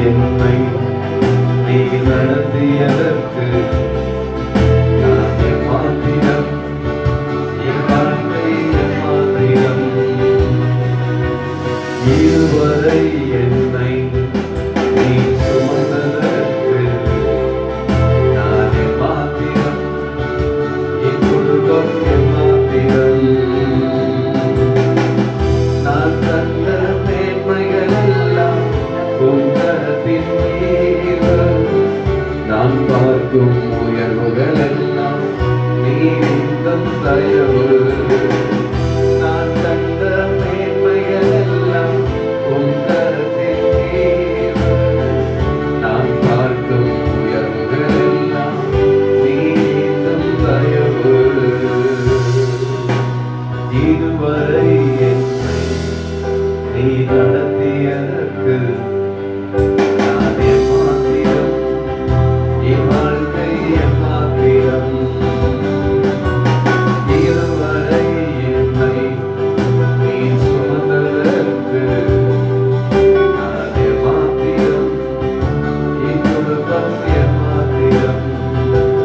என்னை நீ நடத்தியதற்கு நான் எம்மாத்திரம், என் வாழ்க்கை எம்மாத்திரம். இதுவரை என்னை நீ சுமந்ததற்கு நான் எம்மாத்திரம், என் குடும்பம் எம்மாத்திரம். நான் தந்த மேன்மைகள் எல்லாம் உந்தத்தின் நீர்கள், நான் பார்க்கும் உயர்வுகள் எல்லாம் நீரின் தயவு.